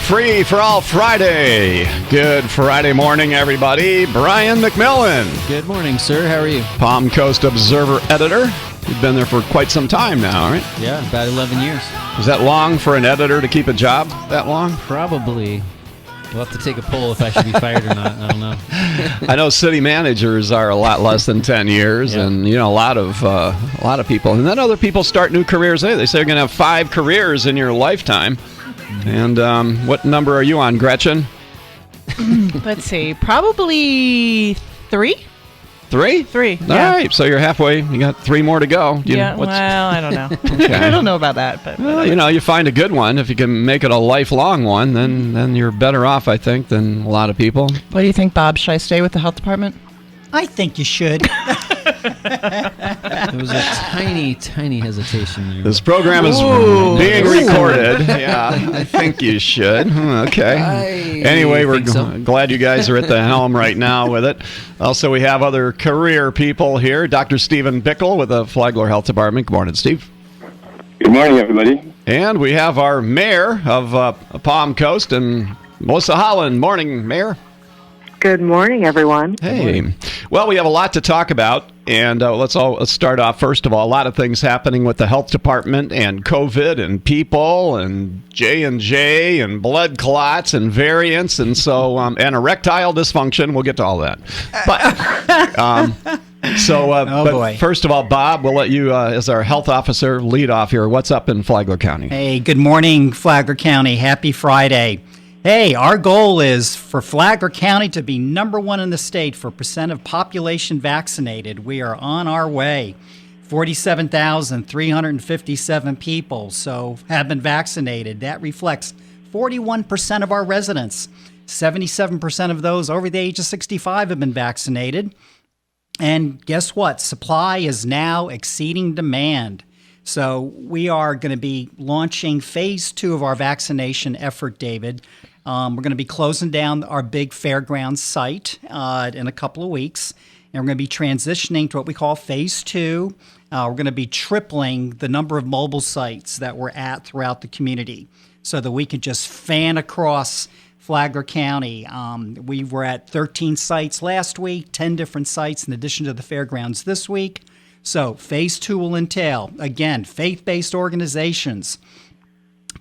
Free for All Friday. Good Friday morning, everybody. Brian McMillan. Good morning, sir. How are you? Palm Coast Observer editor. You've been there for quite some time now, right? Yeah, about 11 years. Is that long for an editor to keep a job that long? Probably. We'll have to take a poll if I should be fired or not. I don't know. I know city managers are a lot less than 10 years, yeah. And a lot of people. And then other people start new careers. They say you're going to have 5 careers in your lifetime. And what number are you on, Gretchen? Let's see. Probably 3. 3? 3. All right. So you're halfway. You got 3 more to go. Well, I don't know. Okay. I don't know about that. But well, you find a good one. If you can make it a lifelong one, then you're better off, I think, than a lot of people. What do you think, Bob? Should I stay with the health department? I think you should. There was a tiny hesitation there. This program is being recorded. Yeah, I think you should. Okay. Anyway, we're glad you guys are at the helm right now with it. Also, we have other career people here. Dr. Stephen Bickle with the Flagler Health Department. Good morning, Steve. Good morning, everybody. And we have our mayor of Palm Coast, and Melissa Holland. Morning, Mayor. Good morning, everyone. Hey. Well, we have a lot to talk about, and let's start off. First of all, a lot of things happening with the health department and COVID and people and J&J and blood clots and variants and so and erectile dysfunction. We'll get to all that. But first of all, Bob, we'll let you, as our health officer, lead off here. What's up in Flagler County? Hey, good morning, Flagler County. Happy Friday. Hey, our goal is for Flagler County to be number 1 in the state for percent of population vaccinated. We are on our way. 47,357 people have been vaccinated. That reflects 41% of our residents. 77% of those over the age of 65 have been vaccinated. And guess what? Supply is now exceeding demand. So we are going to be launching phase 2 of our vaccination effort, David. We're going to be closing down our big fairgrounds site in a couple of weeks, and we're going to be transitioning to what we call phase 2. We're going to be tripling the number of mobile sites that we're at throughout the community so that we can just fan across Flagler County. We were at 13 sites last week, 10 different sites in addition to the fairgrounds this week. So phase 2 will entail, again, faith-based organizations,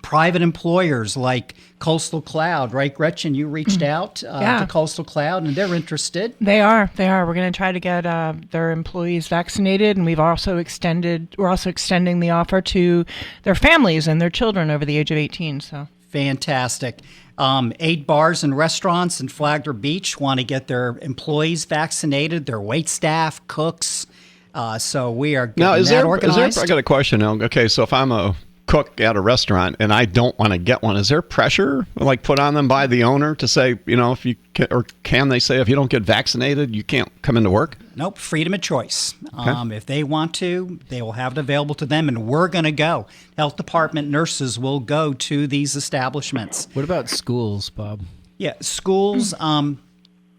private employers like Coastal Cloud, right, Gretchen? You reached out to Coastal Cloud, and they're interested. They are. We're going to try to get their employees vaccinated, and we're also extending the offer to their families and their children over the age of 18. So fantastic. 8 bars and restaurants in Flagler Beach want to get their employees vaccinated, their wait staff, cooks. So we are getting organized. I got a question. Okay, so if I'm a cook at a restaurant and I don't want to get one, is there pressure put on them by the owner to say, if you can, or can they say if you don't get vaccinated, you can't come into work? Nope, freedom of choice. Okay. If they want to, they will have it available to them, and we're going to go. Health department nurses will go to these establishments. What about schools, Bob? Yeah, schools.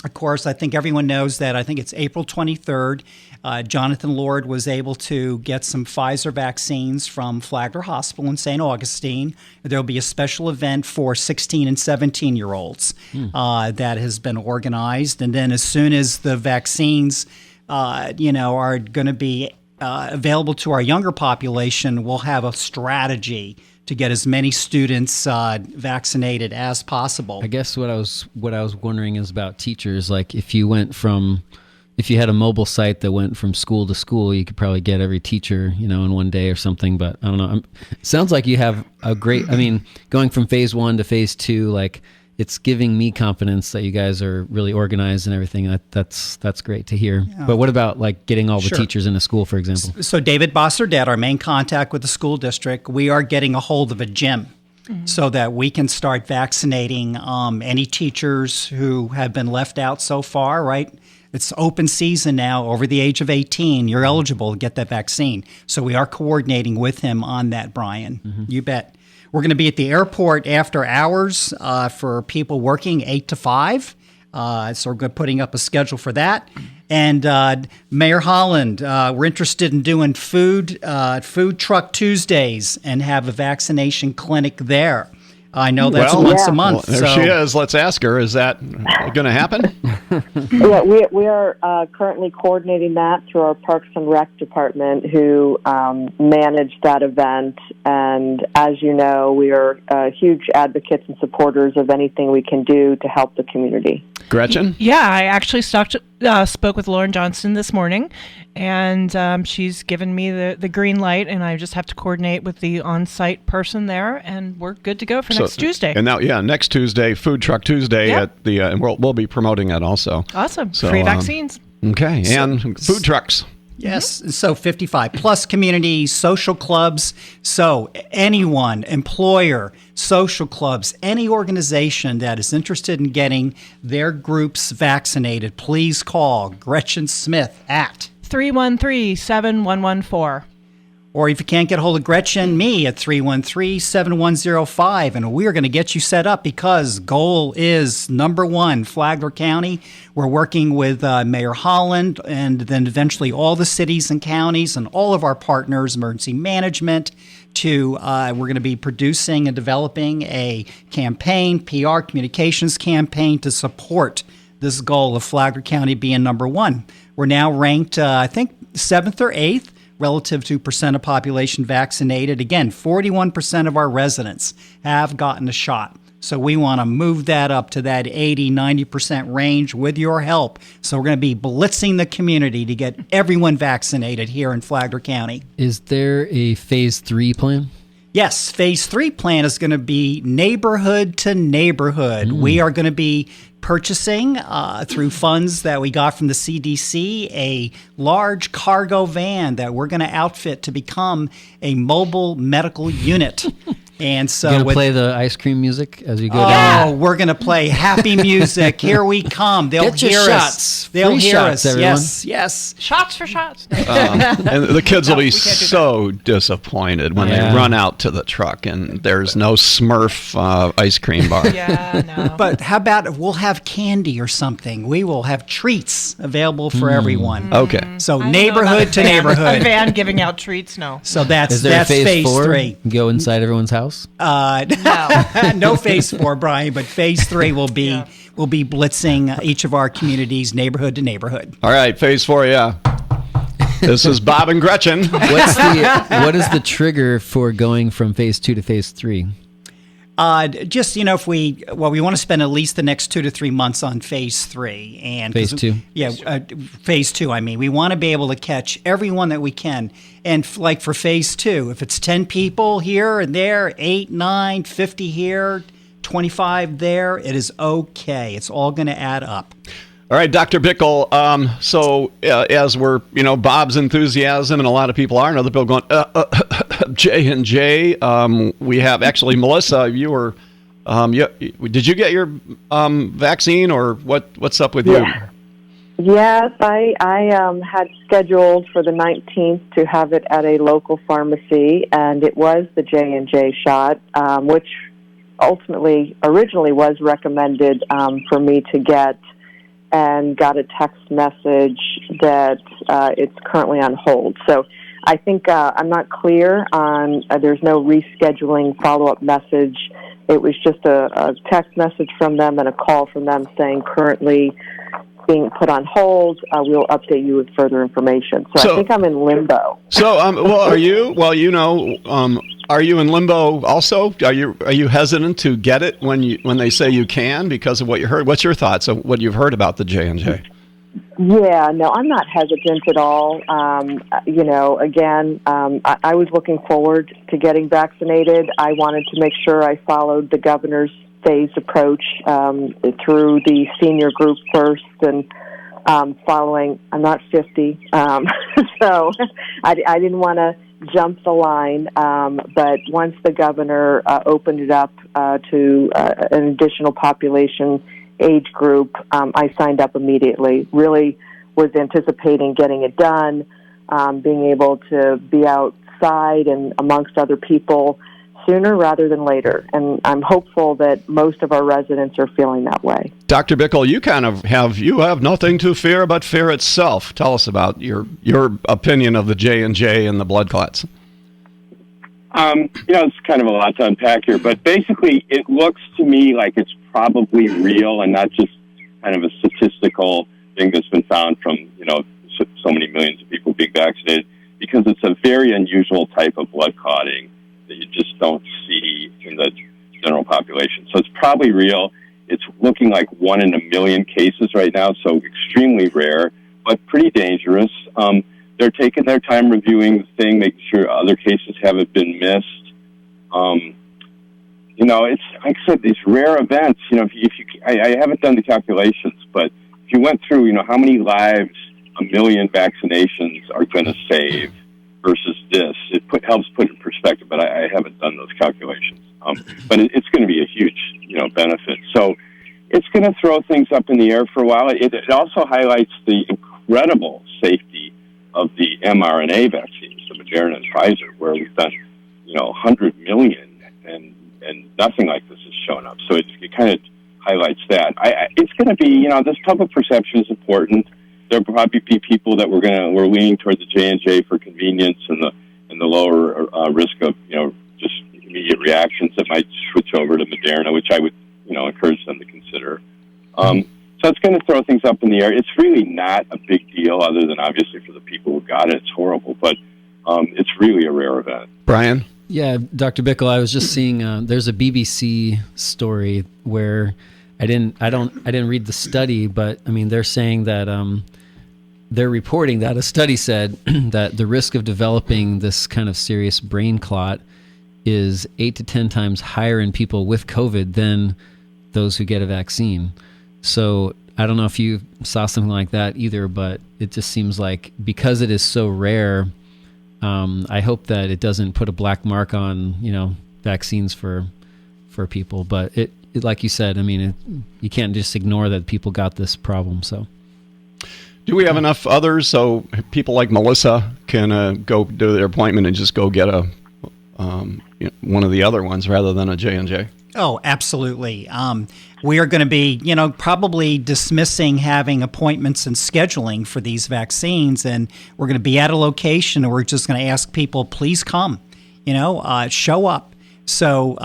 Of course, I think everyone knows that. I think it's April 23rd. Jonathan Lord was able to get some Pfizer vaccines from Flagler Hospital in St. Augustine. There will be a special event for 16 and 17-year-olds that has been organized. And then as soon as the vaccines, are going to be available to our younger population, we'll have a strategy to get as many students vaccinated as possible. I guess what I was wondering is about teachers. Like if you had a mobile site that went from school to school, you could probably get every teacher, in one day or something. But I don't know. It sounds like you have a great. Going from phase 1 to phase 2, it's giving me confidence that you guys are really organized and everything. That's great to hear. Yeah. But what about getting all the teachers in a school, for example? So David Bosserdette, our main contact with the school district, we are getting a hold of a gym so that we can start vaccinating any teachers who have been left out so far, right? It's open season now. Over the age of 18, you're eligible to get that vaccine. So we are coordinating with him on that, Brian. Mm-hmm. You bet. We're going to be at the airport after hours for people working 8 to 5. So we're putting up a schedule for that. And Mayor Holland, we're interested in doing food truck Tuesdays and have a vaccination clinic there. I know that's Well, once a month. Well, there she is. Let's ask her. Is that going to happen? Yeah, we are currently coordinating that through our Parks and Rec department, who manage that event. And as you know, we are huge advocates and supporters of anything we can do to help the community. Gretchen? Yeah, I actually spoke with Lauren Johnson this morning, and she's given me the green light, and I just have to coordinate with the on-site person there, and we're good to go for next Tuesday. And now, next Tuesday, Food Truck Tuesday at the, and we'll be promoting it also. Awesome. So, free vaccines. Okay, and food trucks. Yes, so 55 plus communities, social clubs. So anyone, employer, social clubs, any organization that is interested in getting their groups vaccinated, please call Gretchen Smith at 313-7114. Or if you can't get a hold of Gretchen, me at 313-7105. And we're going to get you set up because goal is number one, Flagler County. We're working with Mayor Holland and then eventually all the cities and counties and all of our partners, emergency management, we're going to be producing and developing a campaign, PR communications campaign to support this goal of Flagler County being number one. We're now ranked, I think, 7th or 8th. Relative to percent of population vaccinated. Again, 41% of our residents have gotten a shot. So we want to move that up to that 80, 90% range with your help. So we're going to be blitzing the community to get everyone vaccinated here in Flagler County. Is there a phase 3 plan? Yes, phase 3 plan is going to be neighborhood to neighborhood. We are going to be purchasing through funds that we got from the CDC a large cargo van that we're going to outfit to become a mobile medical unit. And so You're going to play the ice cream music as you go Oh, down? we're going to play happy music. Here we come. They'll Get your hear shots. us. They'll Free hear shots, us. everyone. Yes. Shots for shots. And the kids will be we can't do so disappointed when they run out to the truck and there's no Smurf ice cream bar. Yeah, no. But how about we'll have candy or something? We will have treats available for everyone. Okay. So I don't know neighborhood about to a van. neighborhood. A van giving out treats, no. So that's Is there a phase 4? 3. Go inside everyone's house? No phase 4, Brian, but phase 3 will be we'll be blitzing each of our communities neighborhood to neighborhood. All right, phase 4, This is Bob and Gretchen. What is the trigger for going from phase 2 to phase 3? Just, if we want to spend at least the next 2 to 3 months on phase 3 and Phase 2? Yeah, phase 2. I mean, we want to be able to catch everyone that we can. And like for phase 2, if it's 10 people here and there, 8, 9, 50 here, 25 there, it is okay. It's all going to add up. All right, Dr. Bickle, as we're, Bob's enthusiasm, and a lot of people are, and other people going, J&J, we have, actually, Melissa, you were, did you get your vaccine, or what's up with you? Yes, I had scheduled for the 19th to have it at a local pharmacy, and it was the J&J shot, which originally was recommended for me to get, and got a text message that it's currently on hold. So I think I'm not clear on, there's no rescheduling follow-up message. It was just a text message from them and a call from them saying currently being put on hold. We'll update you with further information. So I think I'm in limbo. So, are you? Well, are you in limbo also? Are you hesitant to get it when they say you can because of what you heard? What's your thoughts of what you've heard about the J&J? Yeah, no, I'm not hesitant at all. I was looking forward to getting vaccinated. I wanted to make sure I followed the governor's phased approach through the senior group first, and following. I'm not 50, so I didn't want to jump the line. But once the governor opened it up to an additional population age group, I signed up immediately. Really was anticipating getting it done, being able to be outside and amongst other people sooner rather than later. And I'm hopeful that most of our residents are feeling that way. Dr. Bickle, you have nothing to fear but fear itself. Tell us about your opinion of the J&J and the blood clots. It's kind of a lot to unpack here, but basically it looks to me like it's probably real and not just kind of a statistical thing that's been found from, so many millions of people being vaccinated, because it's a very unusual type of blood clotting that you just don't see in the general population. So it's probably real. It's looking like 1 in a million cases right now, so extremely rare, but pretty dangerous. They're taking their time reviewing the thing, making sure other cases haven't been missed. It's like I said, these rare events. I haven't done the calculations, but if you went through, how many lives a million vaccinations are going to save versus this, it helps put it in perspective. But I haven't done those calculations. But it's going to be a huge, benefit. So it's going to throw things up in the air for a while. It also highlights the incredible safety of the mRNA vaccines, the Moderna and Pfizer, where we've done, 100 million, and nothing like this has shown up. So it kind of highlights that. It's going to be, this public perception is important. There'll probably be people that we're leaning toward the J&J for convenience and the lower risk of, just immediate reactions that might switch over to Moderna, which I would, encourage them to consider. So it's going to throw things up in the air. It's really not a big deal, other than obviously for the people who got it. It's horrible, but it's really a rare event. Brian? Yeah, Dr. Bickle, I was just seeing there's a BBC story where I didn't read the study, but I mean they're saying that they're reporting that a study said that the risk of developing this kind of serious brain clot is 8 to 10 times higher in people with COVID than those who get a vaccine. So I don't know if you saw something like that either, but it just seems like because it is so rare, I hope that it doesn't put a black mark on, vaccines for people. But it like you said, I mean, you can't just ignore that people got this problem. So, do we have enough others so people like Melissa can go do their appointment and just go get one of the other ones rather than a J&J? Oh, absolutely. We are going to be, probably dismissing having appointments and scheduling for these vaccines, and we're going to be at a location, and we're just going to ask people, please come, show up. So,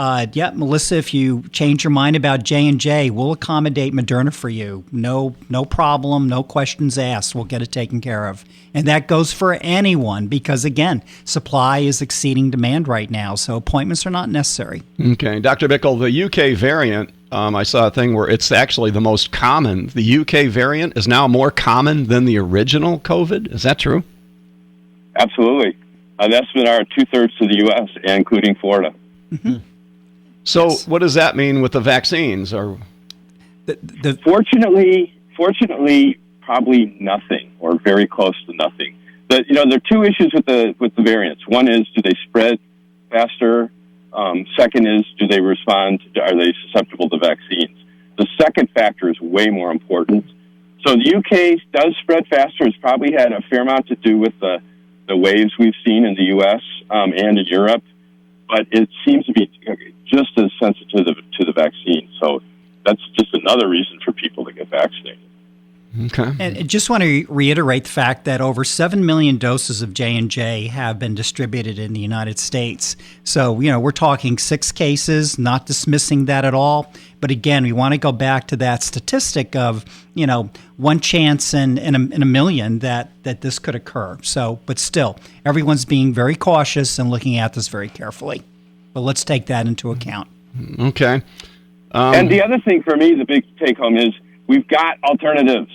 Melissa, if you change your mind about J&J, we'll accommodate Moderna for you. No problem, no questions asked. We'll get it taken care of. And that goes for anyone because, again, supply is exceeding demand right now, so appointments are not necessary. Okay. Dr. Bickle, the UK variant, I saw a thing where it's actually the most common. The UK variant is now more common than the original COVID. Is that true? Absolutely. That's been our 2/3 to the U.S., including Florida. Mm-hmm. So what does that mean with the vaccines? Or Fortunately, probably nothing or very close to nothing. There are two issues with the variants. One is, do they spread faster? Second is, do they respond? Are they susceptible to vaccines? The second factor is way more important. So the UK does spread faster. It's probably had a fair amount to do with the waves we've seen in the U.S. And in Europe. But it seems to be just as sensitive to the vaccine. So that's just another reason for people to get vaccinated. Okay. And I just want to reiterate the fact that over 7 million doses of J&J have been distributed in the United States. So, we're talking 6 cases, not dismissing that at all. But again, we want to go back to that statistic of, one chance in a million that this could occur. So, but still, everyone's being very cautious and looking at this very carefully. But let's take that into account. Okay. And the other thing for me, the big take home is we've got alternatives.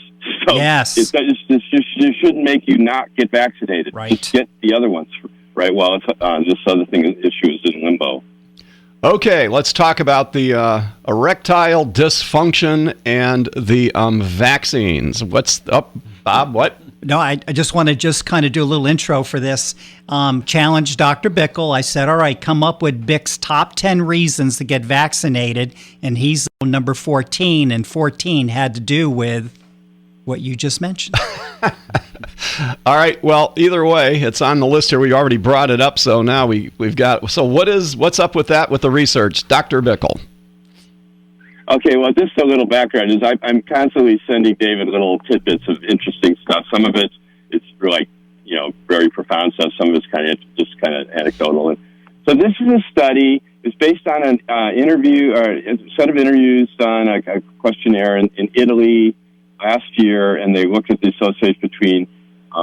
So yes. It shouldn't make you not get vaccinated. Right. Just get the other ones, right? While this other issue is in limbo. Okay, let's talk about the erectile dysfunction and the vaccines. What's up, Bob? What? No, I just want to kind of do a little intro for this. Challenge Dr. Bickle. I said, all right, come up with Bick's top 10 reasons to get vaccinated. And he's number 14, and 14 had to do with what you just mentioned. All right. Well, either way, it's on the list here. We already brought it up, so now we've got. So what's up with that with the research, Dr. Bickle? Okay. Well, just a little background is I'm constantly sending David little tidbits of interesting stuff. Some of it's very profound stuff. Some of it's kind of anecdotal. And So this is a study. It's based on an interview, or a set of interviews done, a questionnaire in Italy last year, and they looked at the association between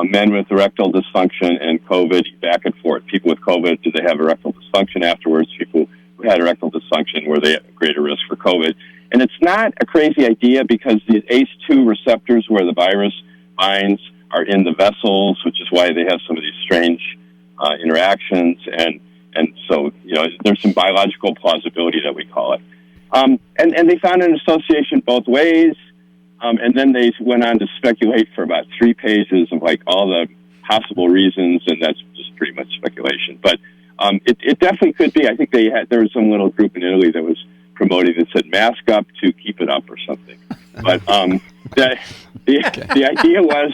men with erectile dysfunction and COVID, back and forth. People with COVID, did they have erectile dysfunction afterwards? People who had erectile dysfunction, were they at greater risk for COVID? And it's not a crazy idea because the ACE2 receptors where the virus binds are in the vessels, which is why they have some of these strange interactions. And so, there's some biological plausibility that we call it. And they found an association both ways. And then they went on to speculate for about 3 pages of all the possible reasons, and that's just pretty much speculation. But it definitely could be. I think there was some little group in Italy that was promoting that said mask up to keep it up or something. But the idea was,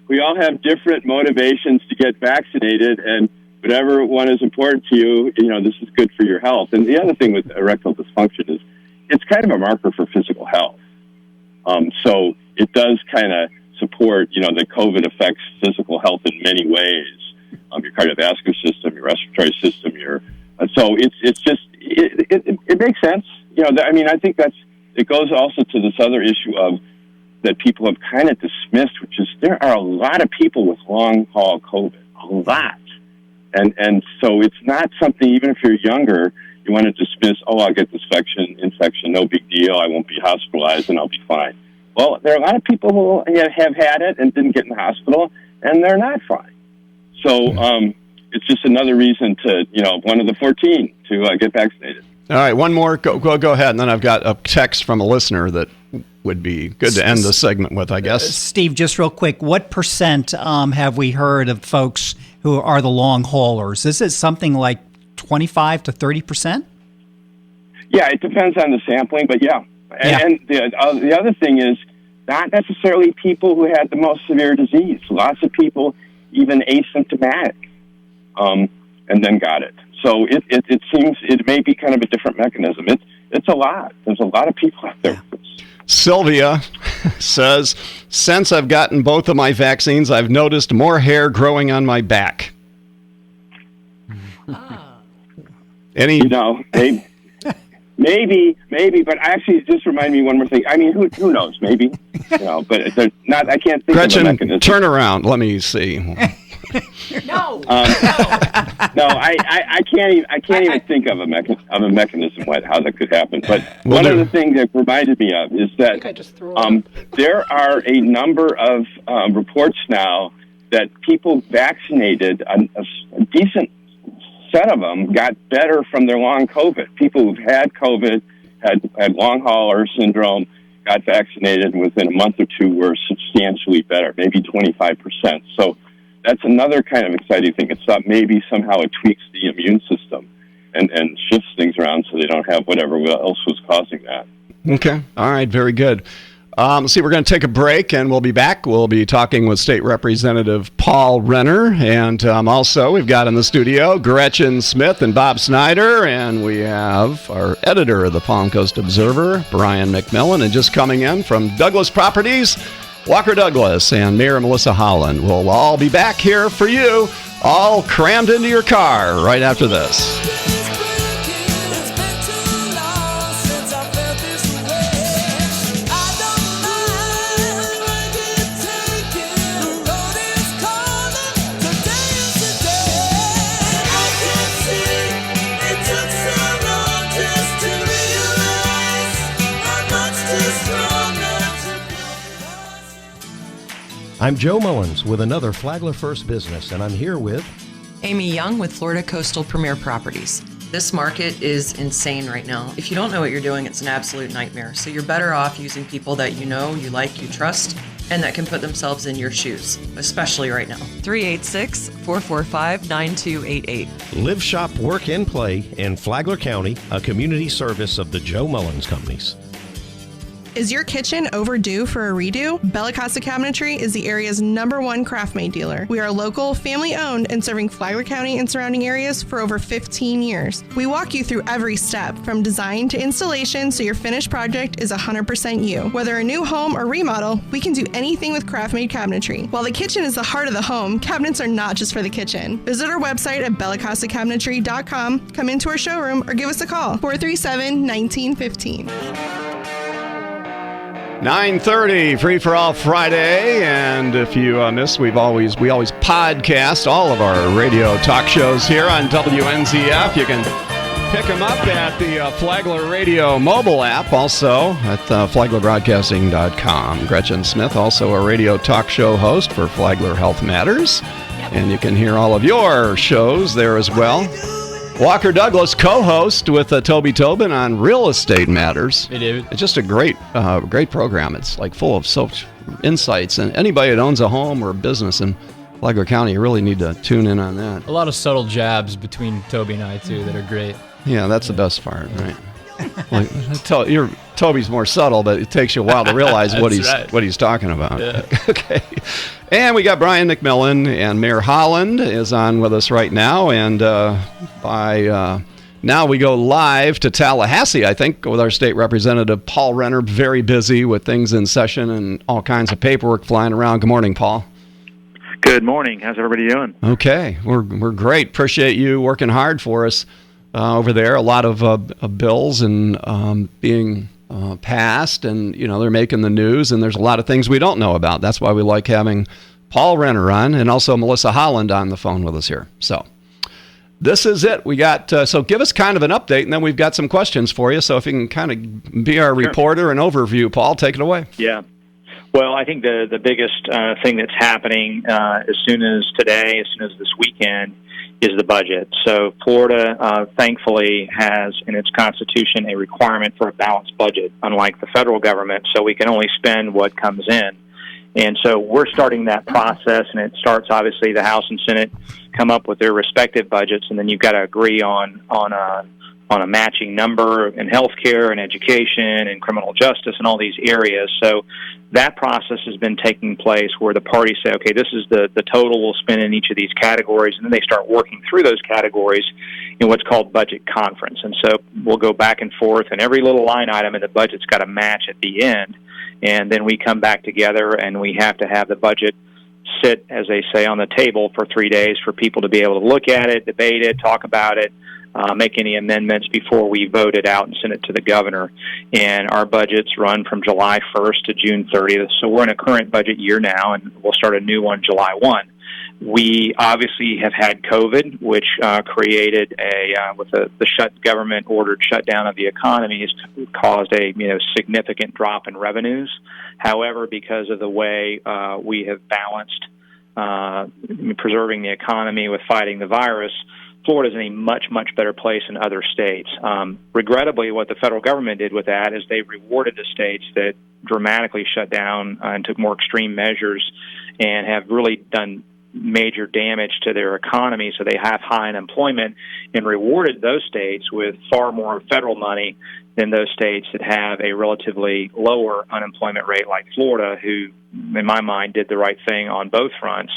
we all have different motivations to get vaccinated, and whatever one is important to you, this is good for your health. And the other thing with erectile dysfunction is it's kind of a marker for physical health. So it does kind of support, that COVID affects physical health in many ways. Your cardiovascular system, your respiratory system, so it makes sense. I think it goes also to this other issue of that people have kind of dismissed, which is there are a lot of people with long haul COVID, a lot. And so it's not something, even if you're younger, you want to dismiss, I'll get this infection, no big deal, I won't be hospitalized and I'll be fine. Well, there are a lot of people who have had it and didn't get in the hospital, and they're not fine. So it's just another reason to, one of the 14 to get vaccinated. All right, one more. Go ahead, and then I've got a text from a listener that would be good to end the segment with, I guess. Steve, just real quick, what percent have we heard of folks who are the long haulers? Is it something like 25 to 30%? Yeah, it depends on the sampling, but yeah. And the other thing is not necessarily people who had the most severe disease. Lots of people, even asymptomatic, and then got it. So it seems it may be kind of a different mechanism. It's a lot. There's a lot of people out there. Sylvia says, since I've gotten both of my vaccines, I've noticed more hair growing on my back. Maybe, but actually, just remind me one more thing. Who knows? Maybe, but there's not. I can't think Gretchen, of a mechanism. Turn around. Let me see. No, I can't even think of a mechanism how that could happen. But one of the things that reminded me of is that there are a number of reports now that people vaccinated, a decent set of them got better from their long COVID. People who've had COVID, had long hauler syndrome, got vaccinated, and within a month or two were substantially better, maybe 25%. So that's another kind of exciting thing. It's that maybe somehow it tweaks the immune system and shifts things around so they don't have whatever else was causing that. Okay. All right. Very good. Let's see, we're going to take a break, and we'll be back. We'll be talking with State Representative Paul Renner, and also we've got in the studio Gretchen Smith and Bob Snyder, and we have our editor of the Palm Coast Observer, Brian McMillan, and just coming in from Douglas Properties, Walker Douglas, and Mayor Melissa Holland. We'll all be back here for you, all crammed into your car right after this. I'm Joe Mullins with another Flagler First Business, and I'm here with Amy Young with Florida Coastal Premier Properties. This market is insane right now. If you don't know what you're doing, it's an absolute nightmare. So you're better off using people that you know, you like, you trust, and that can put themselves in your shoes, especially right now. 386-445-9288. Live, Shop, Work, and Play in Flagler County, a community service of the Joe Mullins Companies. Is your kitchen overdue for a redo? Bella Costa Cabinetry is the area's #1 craft-made dealer. We are local, family-owned, and serving Flagler County and surrounding areas for over 15 years. We walk you through every step, from design to installation, so your finished project is 100% you. Whether a new home or remodel, we can do anything with craft-made cabinetry. While the kitchen is the heart of the home, cabinets are not just for the kitchen. Visit our website at bellacostacabinetry.com, come into our showroom, or give us a call, 437-1915. 9:30, Free for All Friday, and if you miss, we always podcast all of our radio talk shows here on WNZF. You can pick them up at the Flagler Radio mobile app, also at flaglerbroadcasting.com. Gretchen Smith, also a radio talk show host for Flagler Health Matters, and you can hear all of your shows there as well. Walker Douglas, co-host with Toby Tobin on Real Estate Matters. Hey, David. It's just a great program. It's like full of such insights, and anybody that owns a home or a business in Flagler County, you really need to tune in on that. A lot of subtle jabs between Toby and I, too, that are great. Yeah, that's the best part, right? Like, Toby's more subtle, but it takes you a while to realize what he's talking about. Yeah. Okay. And we got Brian McMillan, and Mayor Holland is on with us right now. And now we go live to Tallahassee, I think, with our state representative, Paul Renner, very busy with things in session and all kinds of paperwork flying around. Good morning, Paul. Good morning. How's everybody doing? Okay. We're great. Appreciate you working hard for us over there. A lot of bills and being passed, and they're making the news, and there's a lot of things we don't know about. That's why we like having Paul Renner on, and also Melissa Holland on the phone with us here. So this is it. We got so give us kind of an update, and then we've got some questions for you. So if you can kind of be our reporter and overview, Paul, take it away. Yeah. Well, I think the biggest thing that's happening as soon as today, as soon as this weekend, is the budget. So Florida, thankfully, has in its constitution a requirement for a balanced budget, unlike the federal government, so we can only spend what comes in. And so we're starting that process, and it starts, obviously, the House and Senate come up with their respective budgets, and then you've got to agree on a matching number in healthcare and education and criminal justice and all these areas. So that process has been taking place where the parties say, okay, this is the total we'll spend in each of these categories, and then they start working through those categories in what's called budget conference. And so we'll go back and forth, and every little line item in the budget's got to match at the end. And then we come back together, and we have to have the budget sit, as they say, on the table for 3 days for people to be able to look at it, debate it, talk about it, make any amendments before we vote it out and send it to the governor. And our budgets run from July 1st to June 30th. So we're in a current budget year now, and we'll start a new one July 1. We obviously have had COVID, which created with the government-ordered shutdown of the economy, has caused a significant drop in revenues. However, because of the way we have balanced preserving the economy with fighting the virus, Florida is in a much, much better place than other states. Regrettably, what the federal government did with that is they rewarded the states that dramatically shut down and took more extreme measures and have really done major damage to their economy, so they have high unemployment, and rewarded those states with far more federal money than those states that have a relatively lower unemployment rate like Florida, who, in my mind, did the right thing on both fronts.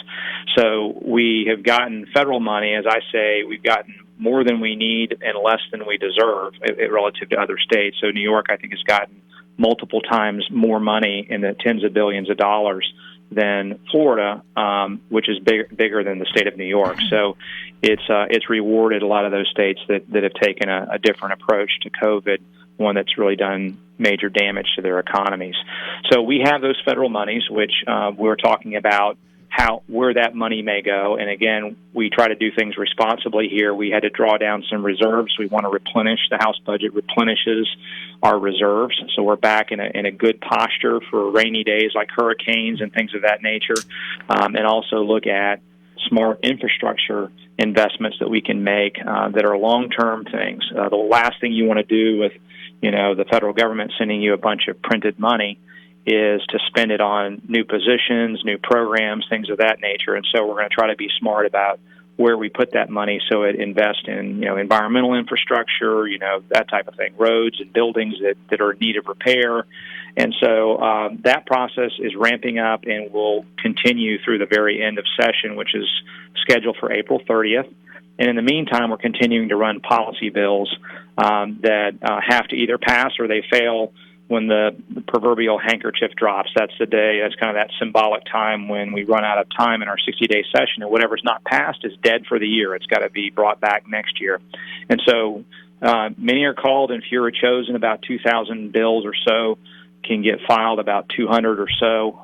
So we have gotten federal money. As I say, we've gotten more than we need and less than we deserve relative to other states. So New York, I think, has gotten multiple times more money in the tens of billions of dollars than Florida, which is bigger than the state of New York. So it's rewarded a lot of those states that have taken a different approach to COVID, one that's really done major damage to their economies. So we have those federal monies, which we're talking about where that money may go. And again, we try to do things responsibly here. We had to draw down some reserves. We want to replenish. The House budget replenishes our reserves. So we're back in a good posture for rainy days like hurricanes and things of that nature. And also look at smart infrastructure investments that we can make that are long-term things. The last thing you want to do with, the federal government sending you a bunch of printed money is to spend it on new positions, new programs, things of that nature. And so we're going to try to be smart about where we put that money so it invests in, environmental infrastructure, that type of thing, roads and buildings that are in need of repair. And so that process is ramping up and will continue through the very end of session, which is scheduled for April 30th. And in the meantime, we're continuing to run policy bills that have to either pass or they fail when the proverbial handkerchief drops. That's the day, that's kind of that symbolic time when we run out of time in our 60-day session, and whatever's not passed is dead for the year. It's got to be brought back next year. And so many are called and few are chosen. About 2,000 bills or so can get filed, about 200 or so,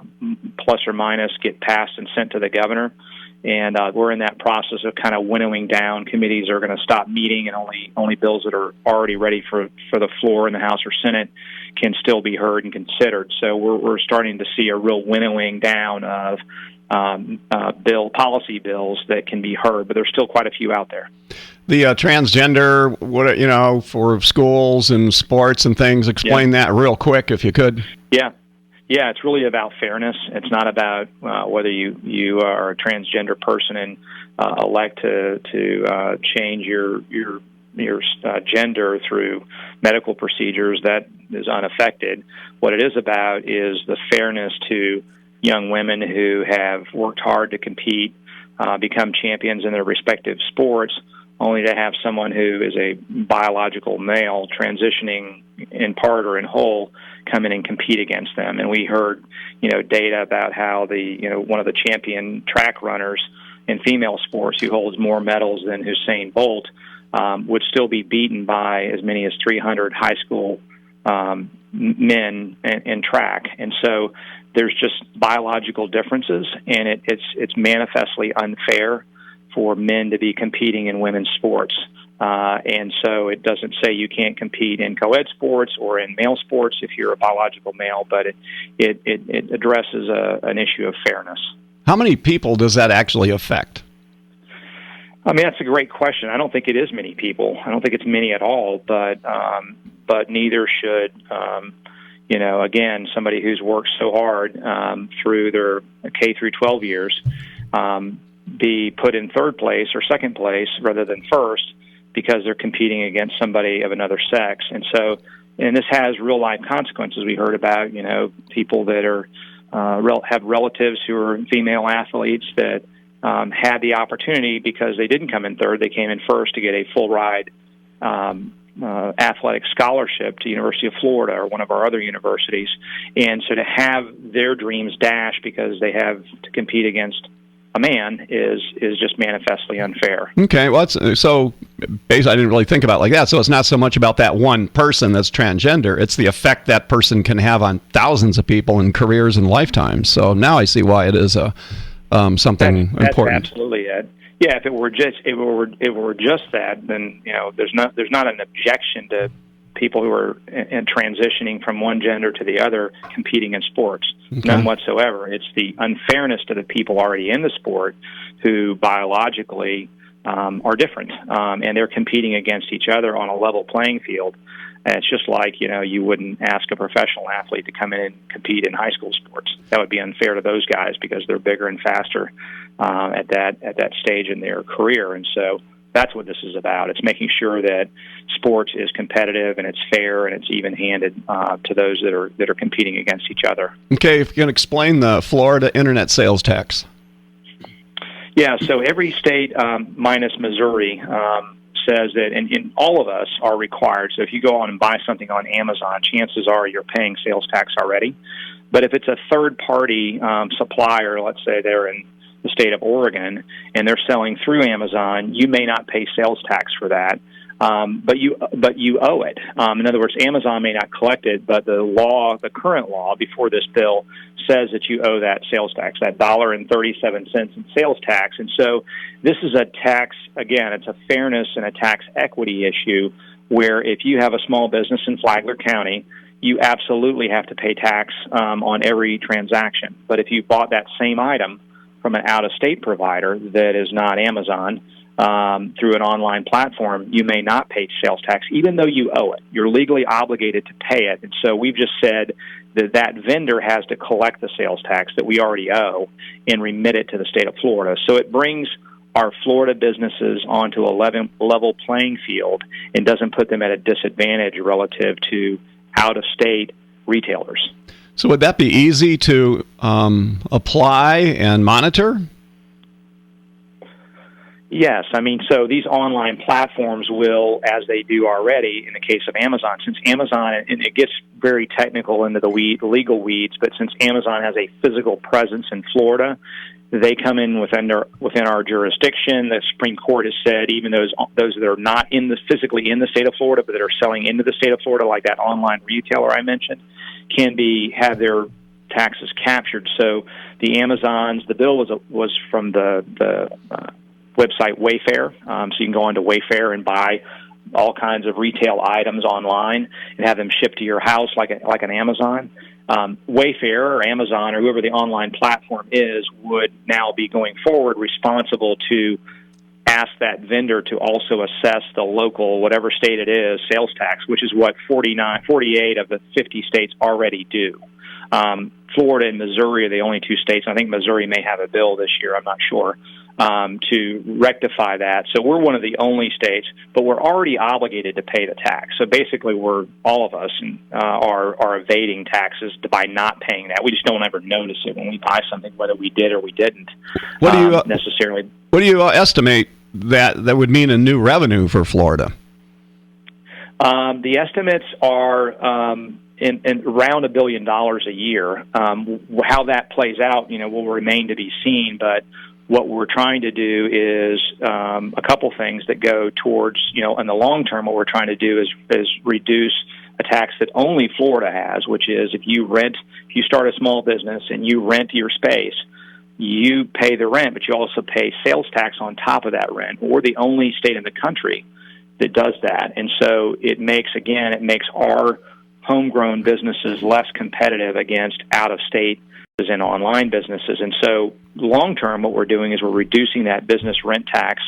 plus or minus, get passed and sent to the governor. And we're in that process of kind of winnowing down. Committees are going to stop meeting, and only bills that are already ready for the floor in the House or Senate can still be heard and considered. So we're starting to see a real winnowing down of policy bills that can be heard, but there's still quite a few out there. The transgender, for schools and sports and things, explain that real quick if you could. Yeah, it's really about fairness. It's not about whether you are a transgender person and elect to change your gender through medical procedures. That is unaffected. What it is about is the fairness to young women who have worked hard to compete, become champions in their respective sports, only to have someone who is a biological male transitioning in part or in whole come in and compete against them. And we heard, data about how one of the champion track runners in female sports who holds more medals than Usain Bolt would still be beaten by as many as 300 high school men in track. And so there's just biological differences, and it's manifestly unfair for men to be competing in women's sports. And so it doesn't say you can't compete in co-ed sports or in male sports if you're a biological male, but it addresses an issue of fairness. How many people does that actually affect? I mean, that's a great question. I don't think it is many people. I don't think it's many at all, but neither should, again, somebody who's worked so hard through their K through 12 years be put in third place or second place rather than first because they're competing against somebody of another sex. And so, and this has real life consequences. We heard about, people that are have relatives who are female athletes that had the opportunity because they didn't come in third, they came in first to get a full ride athletic scholarship to University of Florida or one of our other universities. And so to have their dreams dashed because they have to compete against a man is just manifestly unfair. Okay, well, so basically, I didn't really think about it like that. So it's not so much about that one person that's transgender; it's the effect that person can have on thousands of people in careers and lifetimes. So now I see why it is something important. That's absolutely it. Yeah, if it were just that, then there's not an objection to people who are in transitioning from one gender to the other competing in sports. Okay. None whatsoever. It's the unfairness to the people already in the sport who biologically are different, and they're competing against each other on a level playing field. And it's just like, you wouldn't ask a professional athlete to come in and compete in high school sports. That would be unfair to those guys because they're bigger and faster at that stage in their career. And so that's what this is about. It's making sure that sports is competitive and it's fair and it's even-handed to those that are competing against each other. Okay, if you can explain the Florida internet sales tax. Yeah, so every state minus Missouri says that, and all of us are required. So if you go on and buy something on Amazon, chances are you're paying sales tax already. But if it's a third-party supplier, let's say they're in the state of Oregon, and they're selling through Amazon, you may not pay sales tax for that, but you owe it. In other words, Amazon may not collect it, but the current law before this bill says that you owe that sales tax, that $1.37 in sales tax. And so this is a tax, again, it's a fairness and a tax equity issue where if you have a small business in Flagler County, you absolutely have to pay tax on every transaction. But if you bought that same item from an out-of-state provider that is not Amazon through an online platform, you may not pay sales tax, even though you owe it. You're legally obligated to pay it. And so we've just said that vendor has to collect the sales tax that we already owe and remit it to the state of Florida. So it brings our Florida businesses onto a level playing field and doesn't put them at a disadvantage relative to out-of-state retailers. So would that be easy to apply and monitor? Yes. I mean, so these online platforms will, as they do already in the case of Amazon, since Amazon, and it gets very technical into the legal weeds, but since Amazon has a physical presence in Florida, they come in within our jurisdiction. The Supreme Court has said even those that are not physically in the state of Florida, but that are selling into the state of Florida, like that online retailer I mentioned, can have their taxes captured. So the bill was from the website Wayfair. So you can go onto Wayfair and buy all kinds of retail items online and have them shipped to your house like an Amazon. Wayfair or Amazon or whoever the online platform is would now be going forward responsible to ask that vendor to also assess the local, whatever state it is, sales tax, which is what 48 of the 50 states already do. Florida and Missouri are the only two states. I think Missouri may have a bill this year. I'm not sure. To rectify that. So we're one of the only states, but we're already obligated to pay the tax. So basically all of us are evading taxes by not paying that. We just don't ever notice it when we buy something, whether we did or we didn't. What do you necessarily? What do you estimate that would mean in new revenue for Florida? The estimates are around $1 billion a year. How that plays out, will remain to be seen, but what we're trying to do is a couple things that go towards, in the long term, what we're trying to do is reduce a tax that only Florida has, which is if you start a small business and you rent your space, you pay the rent, but you also pay sales tax on top of that rent. We're the only state in the country that does that. And so it makes our homegrown businesses less competitive against out-of-state and online businesses. And so long term, what we're doing is we're reducing that business rent tax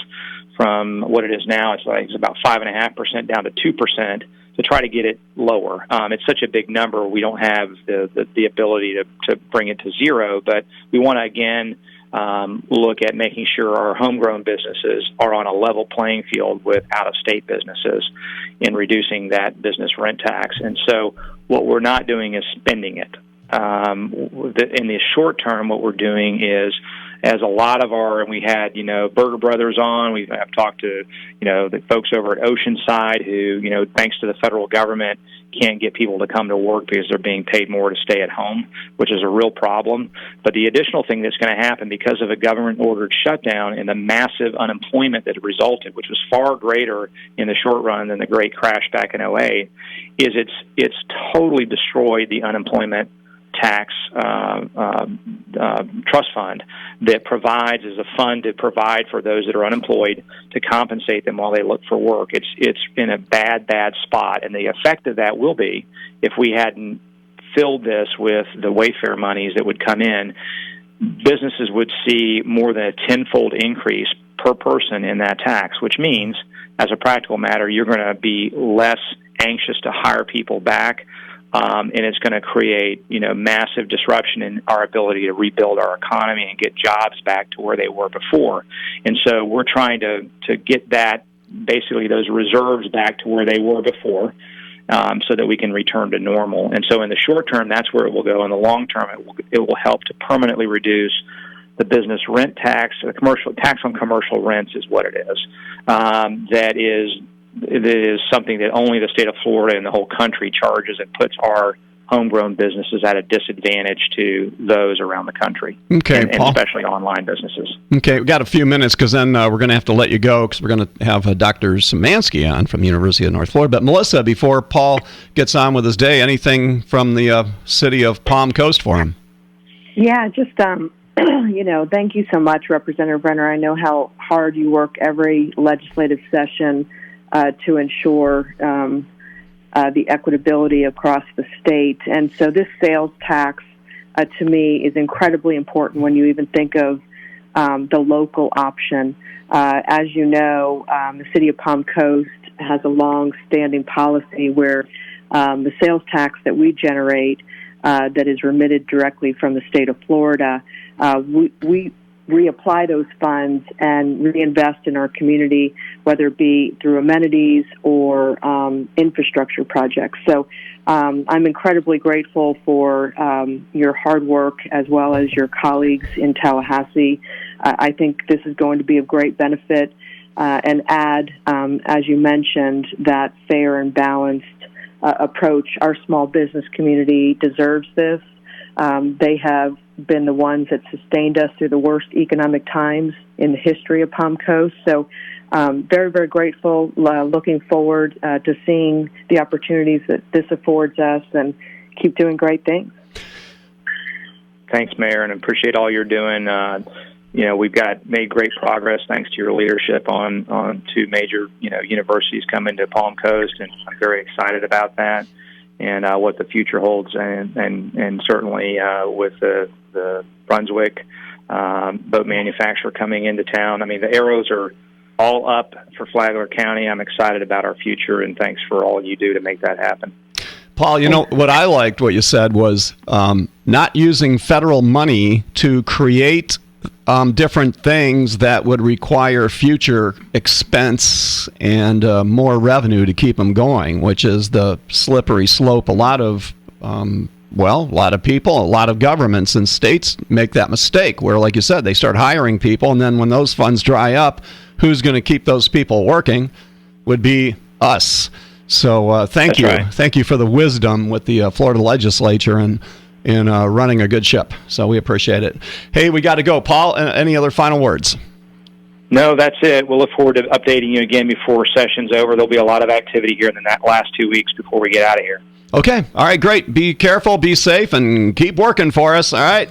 from what it is now. It's about 5.5% down to 2% to try to get it lower. It's such a big number. We don't have the ability to bring it to zero, but we want to again look at making sure our homegrown businesses are on a level playing field with out-of-state businesses in reducing that business rent tax. And so what we're not doing is spending it. In the short term, what we're doing is, as a lot of and we had, Burger Brothers on, I've talked to, the folks over at Oceanside who, thanks to the federal government, can't get people to come to work because they're being paid more to stay at home, which is a real problem. But the additional thing that's going to happen because of a government-ordered shutdown and the massive unemployment that resulted, which was far greater in the short run than the great crash back in 2008, is it's totally destroyed the unemployment tax trust fund that provides as a fund to provide for those that are unemployed to compensate them while they look for work. It's in a bad spot, and the effect of that will be if we hadn't filled this with the Wayfair monies that would come in, businesses would see more than a tenfold increase per person in that tax, which means, as a practical matter, you're going to be less anxious to hire people back. And it's going to create, massive disruption in our ability to rebuild our economy and get jobs back to where they were before. And so we're trying to get that, basically those reserves back to where they were before, so that we can return to normal. And so in the short term, that's where it will go. In the long term, it will help to permanently reduce the business rent tax. The commercial tax on commercial rents is what it is. It is something that only the state of Florida and the whole country charges and puts our homegrown businesses at a disadvantage to those around the country. Okay, and Paul. Especially online businesses. Okay, we've got a few minutes because then we're going to have to let you go because we're going to have Dr. Szymanski on from the University of North Florida. But Melissa, before Paul gets on with his day, anything from the city of Palm Coast for him? Yeah, just, thank you so much, Representative Brenner. I know how hard you work every legislative session to ensure the equitability across the state. And so this sales tax, to me, is incredibly important when you even think of the local option. As you know, the city of Palm Coast has a long-standing policy where the sales tax that we generate that is remitted directly from the state of Florida, we reapply those funds and reinvest in our community, whether it be through amenities or infrastructure projects. So I'm incredibly grateful for your hard work as well as your colleagues in Tallahassee. I think this is going to be of great benefit and add, as you mentioned, that fair and balanced approach. Our small business community deserves this. They have been the ones that sustained us through the worst economic times in the history of Palm Coast. So very, very grateful, looking forward to seeing the opportunities that this affords us, and keep doing great things. Thanks, Mayor, and appreciate all you're doing. We've made great progress thanks to your leadership on two major, universities coming to Palm Coast, and I'm very excited about that and what the future holds, and certainly with the Brunswick boat manufacturer coming into town. I mean, the arrows are all up for Flagler County. I'm excited about our future, and thanks for all you do to make that happen. Paul, what I liked what you said was not using federal money to create different things that would require future expense and more revenue to keep them going, which is the slippery slope. A lot of people, a lot of governments and states make that mistake where, like you said, they start hiring people, and then when those funds dry up, who's going to keep those people working would be us. So thank you. Right. Thank you for the wisdom with the Florida legislature and in running a good ship. So we appreciate it. Hey, we got to go. Paul, any other final words? No, that's it. We'll look forward to updating you again before session's over. There'll be a lot of activity here in the last 2 weeks before we get out of here. Okay. All right, great. Be careful, be safe, and keep working for us. All right.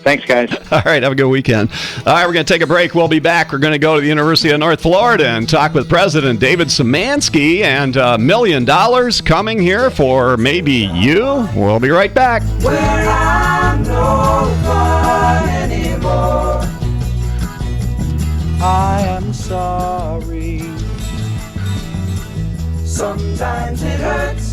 Thanks, guys. All right, have a good weekend. All right, we're going to take a break. We'll be back. We're going to go to the University of North Florida and talk with President David Szymanski, and $1 million coming here for maybe you. We'll be right back. Where I'm no fun anymore. I am sorry. Sometimes it hurts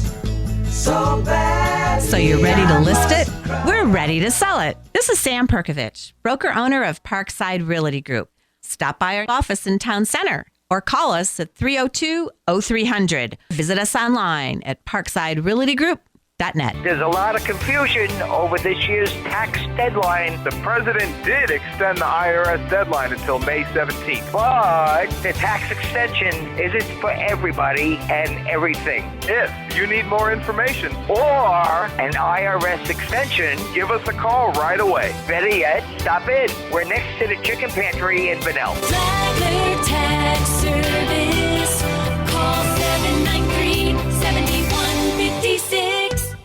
so bad. So you're ready to list it? We're ready to sell it. This is Sam Perkovich, broker-owner of Parkside Realty Group. Stop by our office in Town Center or call us at 302-0300. Visit us online at parksiderealtygroup.net. There's a lot of confusion over this year's tax deadline. The president did extend the IRS deadline until May 17th. But the tax extension isn't for everybody and everything. If you need more information or an IRS extension, give us a call right away. Better yet, stop in. We're next to the Chicken Pantry in Bunnell. Flagler Tax Service. Call 793-7156.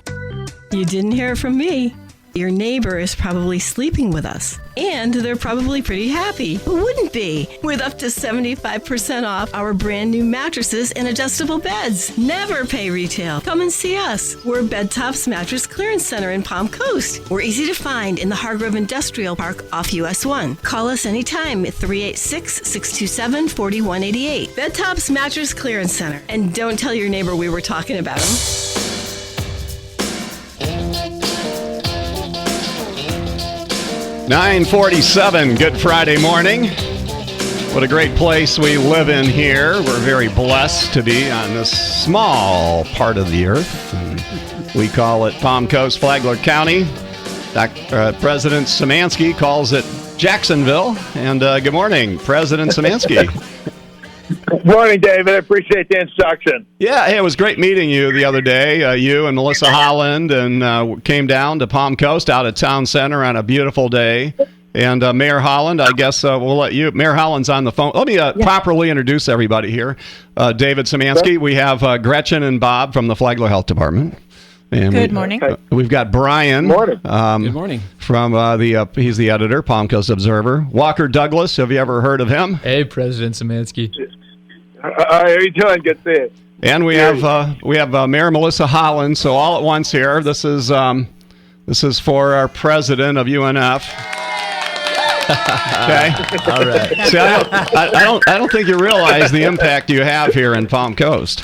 You didn't hear it from me. Your neighbor is probably sleeping with us, and they're probably pretty happy. Who wouldn't be? With up to 75% off our brand new mattresses and adjustable beds. Never pay retail. Come and see us. We're Bed Tops Mattress Clearance Center in Palm Coast. We're easy to find in the Hargrove Industrial Park off US 1. Call us anytime at 386-627-4188. Bed Tops Mattress Clearance Center. And don't tell your neighbor we were talking about them. 9:47, good Friday morning. What a great place we live in here. We're very blessed to be on this small part of the earth. And we call it Palm Coast, Flagler County. President Szymanski calls it Jacksonville. And good morning, President Szymanski. Good morning, David. I appreciate the introduction. Yeah, hey, it was great meeting you the other day, you and Melissa Holland, and came down to Palm Coast out at Town Center on a beautiful day. And Mayor Holland, I guess we'll let you. Mayor Holland's on the phone. Let me properly introduce everybody here. David Szymanski. We have Gretchen and Bob from the Flagler Health Department. And good morning. We've got Brian. Good morning. From he's the editor, Palm Coast Observer. Walker Douglas, have you ever heard of him? Hey, President Szymanski. How are you doing? Good to see you. And we have Mayor Melissa Holland. So all at once here. This is for our president of UNF. Okay. All right. See, I don't think you realize the impact you have here in Palm Coast.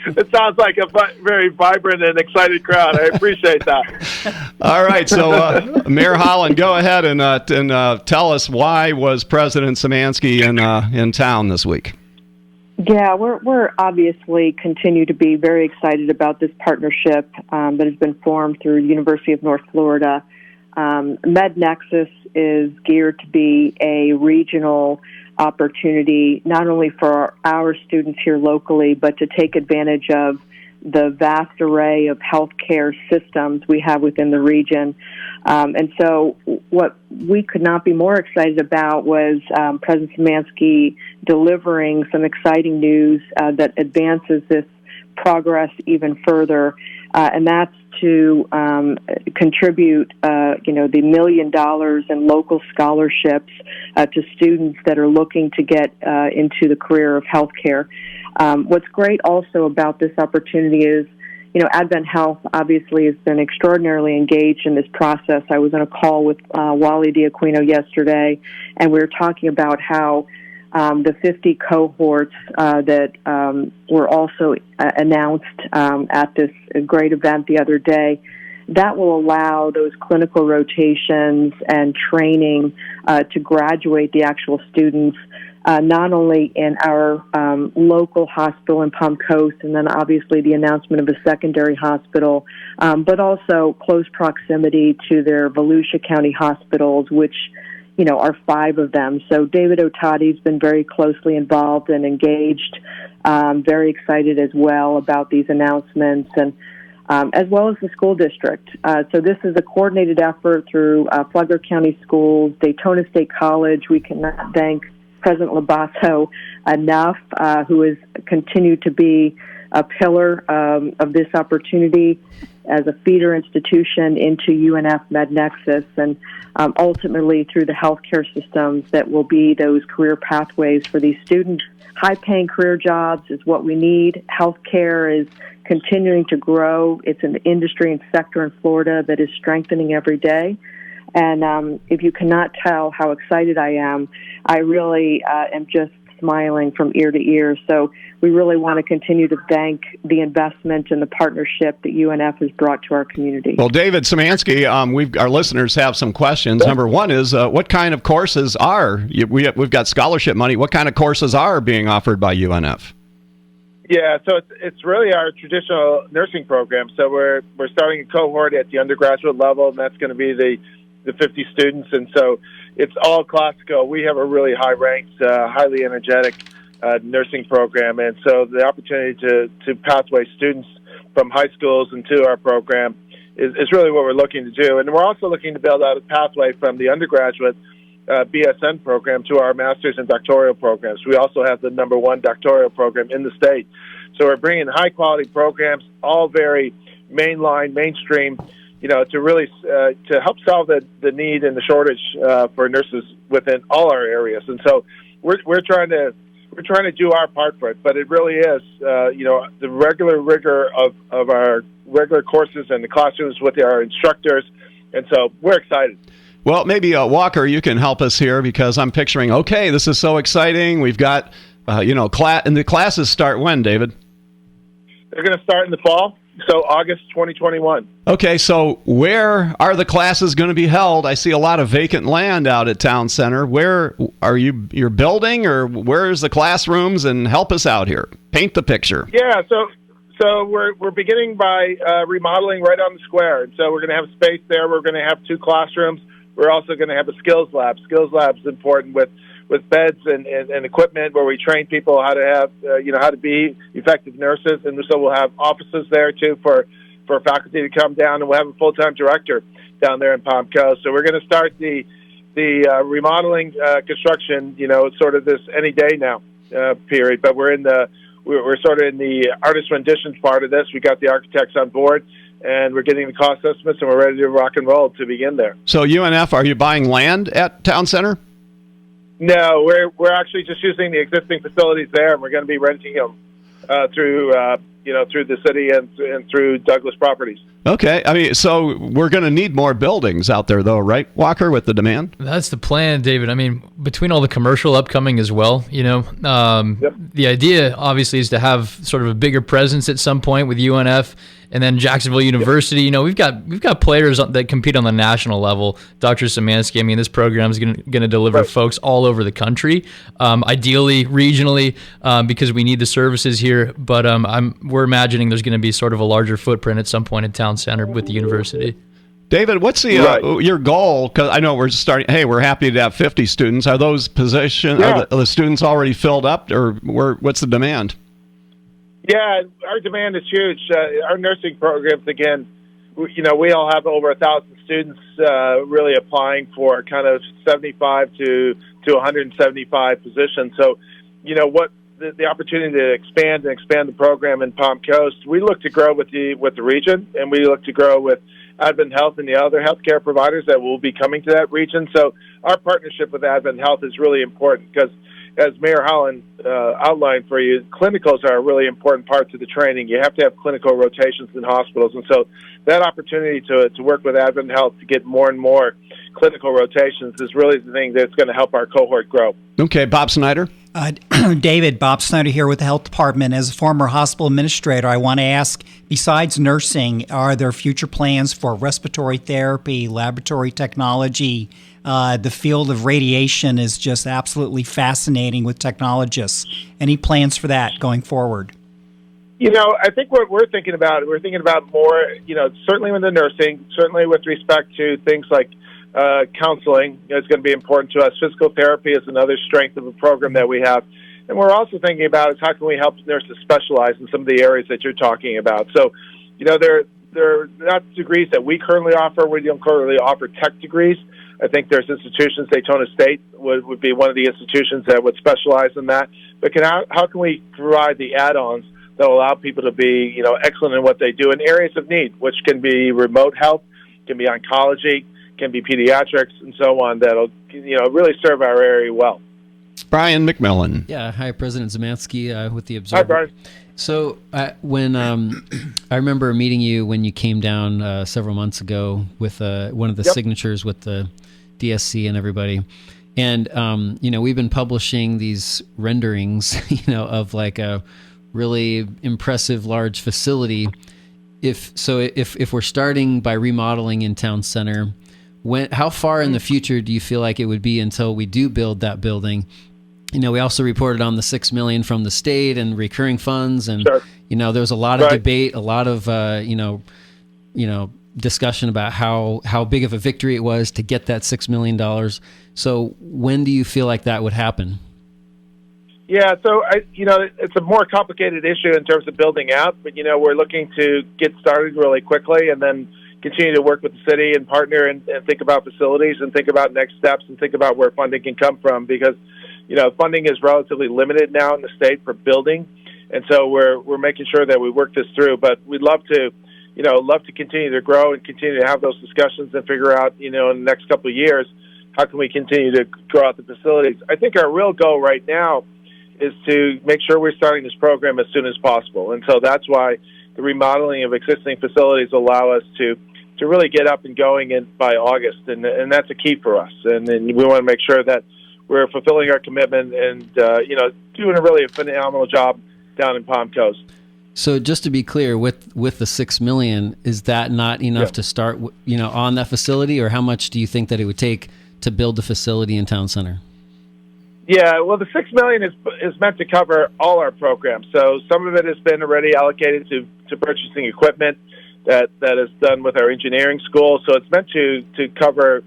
It's sounds like a very vibrant and excited crowd. I appreciate that. All right, so Mayor Holland, go ahead and tell us, why was President Szymanski in town this week? Yeah, we're obviously continue to be very excited about this partnership that has been formed through the University of North Florida. MedNexus is geared to be a regional opportunity, not only for our students here locally, but to take advantage of the vast array of healthcare systems we have within the region. And so what we could not be more excited about was President Szymanski delivering some exciting news that advances this progress even further, and that's to contribute, the $1 million in local scholarships to students that are looking to get into the career of healthcare. What's great also about this opportunity is, Advent Health obviously has been extraordinarily engaged in this process. I was on a call with Wally Diaquino yesterday, and we were talking about how the 50 cohorts that were also announced at this great event the other day, that will allow those clinical rotations and training to graduate the actual students, not only in our local hospital in Palm Coast, and then obviously the announcement of a secondary hospital, but also close proximity to their Volusia County hospitals, which are 5 of them. So David Otati's been very closely involved and engaged, very excited as well about these announcements, and as well as the school district. So this is a coordinated effort through Flagler County Schools, Daytona State College. We cannot thank President Labasso enough, who has continued to be a pillar of this opportunity as a feeder institution into UNF MedNexus, and ultimately through the healthcare systems that will be those career pathways for these students. High-paying career jobs is what we need. Healthcare is continuing to grow. It's an industry and sector in Florida that is strengthening every day. And if you cannot tell how excited I am, I really am just smiling from ear to ear. So we really want to continue to thank the investment and the partnership that UNF has brought to our community. Well, David Szymanski, our listeners have some questions. Number one is, what kind of courses we've got scholarship money, what kind of courses are being offered by UNF? Yeah, so it's really our traditional nursing program. So we're starting a cohort at the undergraduate level, and that's going to be the 50 students, and so it's all classical. We have a really high-ranked, highly energetic nursing program, and so the opportunity to pathway students from high schools into our program is really what we're looking to do. And we're also looking to build out a pathway from the undergraduate BSN program to our master's and doctoral programs. We also have the #1 doctoral program in the state. So we're bringing high-quality programs, all very mainline, mainstream, to really to help solve the need and the shortage for nurses within all our areas. And so we're trying to do our part for it, but it really is the regular rigor of our regular courses and the classrooms with our instructors, and so we're excited. Well, maybe Walker, you can help us here, because I'm picturing, okay, this is so exciting. We've got and the classes start when, David? They're going to start in the fall. So August 2021. Okay, so where are the classes going to be held? I see a lot of vacant land out at Town Center. Where are you're building, or where's the classrooms? And help us out here. Paint the picture. Yeah, so we're beginning by remodeling right on the square. And so we're going to have space there. We're going to have 2 classrooms. We're also going to have a skills lab. Skills lab is important with beds and equipment where we train people how to have, how to be effective nurses. And so we'll have offices there, too, for faculty to come down, and we'll have a full-time director down there in Palm Coast. So we're going to start the remodeling construction, sort of this any day now period. But we're sort of in the artist renditions part of this. We got the architects on board, and we're getting the cost estimates, and we're ready to rock and roll to begin there. So UNF, are you buying land at Town Center? No, we're actually just using the existing facilities there, and we're going to be renting them through through the city and through Douglas Properties. Okay. I mean, so we're going to need more buildings out there, though, right, Walker, with the demand? That's the plan, David. I mean, between all the commercial upcoming as well, the idea obviously is to have sort of a bigger presence at some point with UNF and then Jacksonville University. We've got players that compete on the national level. Dr. Szymanski, I mean, this program is going to deliver folks all over the country, ideally regionally, because we need the services here. But we're imagining there's going to be sort of a larger footprint at some point in town center with the university. David, what's your goal? Because I know we're starting. Hey, we're happy to have 50 students. Are those positions? Are the students already filled up, or what's the demand? Yeah, our demand is huge. Our nursing programs, again, we all have over 1,000 students really applying for kind of 75 to 175 positions. So, what the opportunity to expand the program in Palm Coast, we look to grow with the region, and we look to grow with Advent Health and the other healthcare providers that will be coming to that region. So our partnership with Advent Health is really important because, as Mayor Holland outlined for you, clinicals are a really important part to the training. You have to have clinical rotations in hospitals. And so that opportunity to work with Advent Health to get more and more clinical rotations is really the thing that's going to help our cohort grow. Okay, Bob Snyder. David, Bob Snyder here with the Health Department. As a former hospital administrator, I want to ask, besides nursing, are there future plans for respiratory therapy, laboratory technology? The field of radiation is just absolutely fascinating with technologists. Any plans for that going forward? I think what we're thinking about more, certainly with the nursing, certainly with respect to things like counseling is going to be important to us. Physical therapy is another strength of a program that we have. And we're also thinking about is how can we help nurses specialize in some of the areas that you're talking about. So, they're not degrees that we currently offer. We don't currently offer tech degrees. I think there's institutions, Daytona State would be one of the institutions that would specialize in that. But how can we provide the add-ons that will allow people to be, excellent in what they do in areas of need, which can be remote health, can be oncology, can be pediatrics, and so on, that'll, really serve our area well. Brian McMillan. Yeah, hi, President Szymanski with the Observer. Hi, Brian. So when I remember meeting you when you came down several months ago with one of the signatures with the DSC and everybody, and we've been publishing these renderings, of like a really impressive large facility. If we're starting by remodeling in town center, how far in the future do you feel like it would be until we do build that building? We also reported on the $6 million from the state and recurring funds, and sure. There was a lot of debate, a lot of discussion about how big of a victory it was to get that $6 million. So when do you feel like that would happen? Yeah, so it's a more complicated issue in terms of building out, but we're looking to get started really quickly and then continue to work with the city and partner and think about facilities and think about next steps and think about where funding can come from because funding is relatively limited now in the state for building, and so we're making sure that we work this through. But we'd love to continue to grow and continue to have those discussions and figure out, in the next couple of years, how can we continue to grow out the facilities. I think our real goal right now is to make sure we're starting this program as soon as possible, and so that's why the remodeling of existing facilities allow us to really get up and going by August, and that's a key for us. And we want to make sure that we're fulfilling our commitment and, doing a really phenomenal job down in Palm Coast. So just to be clear, with the $6 million, is that not enough to start, on that facility, or how much do you think that it would take to build the facility in town center? Yeah, well, the $6 million is meant to cover all our programs. So some of it has been already allocated to purchasing equipment that is done with our engineering school. So it's meant to cover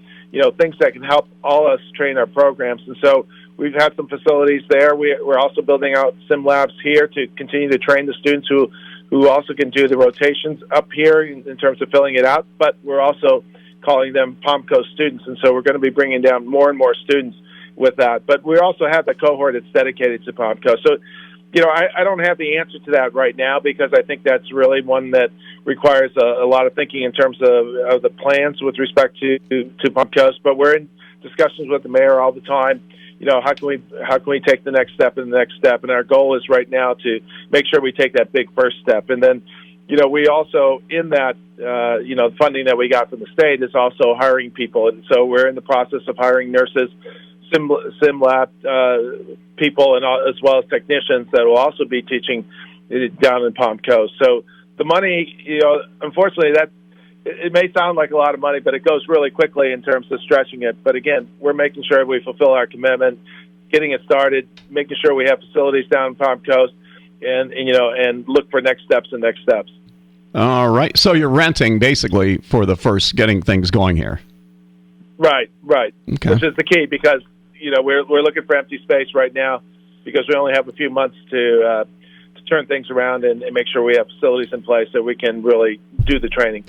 things that can help all us train our programs. And so we've had some facilities there. We're also building out sim labs here to continue to train the students who also can do the rotations up here in terms of filling it out. But we're also calling them Palm Coast students. And so we're going to be bringing down more and more students with that. But we also have a cohort that's dedicated to Palm Coast. So, I don't have the answer to that right now because I think that's really one that requires a lot of thinking in terms of the plans with respect to Palm Coast. But we're in discussions with the mayor all the time, how can we take the next step and the next step? And our goal is right now to make sure we take that big first step. And then, we also, in that, funding that we got from the state is also hiring people. And so we're in the process of hiring nurses, sim lab people, and as well as technicians that will also be teaching down in Palm Coast. So the money, unfortunately, it may sound like a lot of money, but it goes really quickly in terms of stretching it. But again, we're making sure we fulfill our commitment, getting it started, making sure we have facilities down in Palm Coast, and look for next steps. All right. So you're renting basically for the first getting things going here. Right. Okay. Which is the key because we're looking for empty space right now because we only have a few months to turn things around and make sure we have facilities in place so we can really do the training.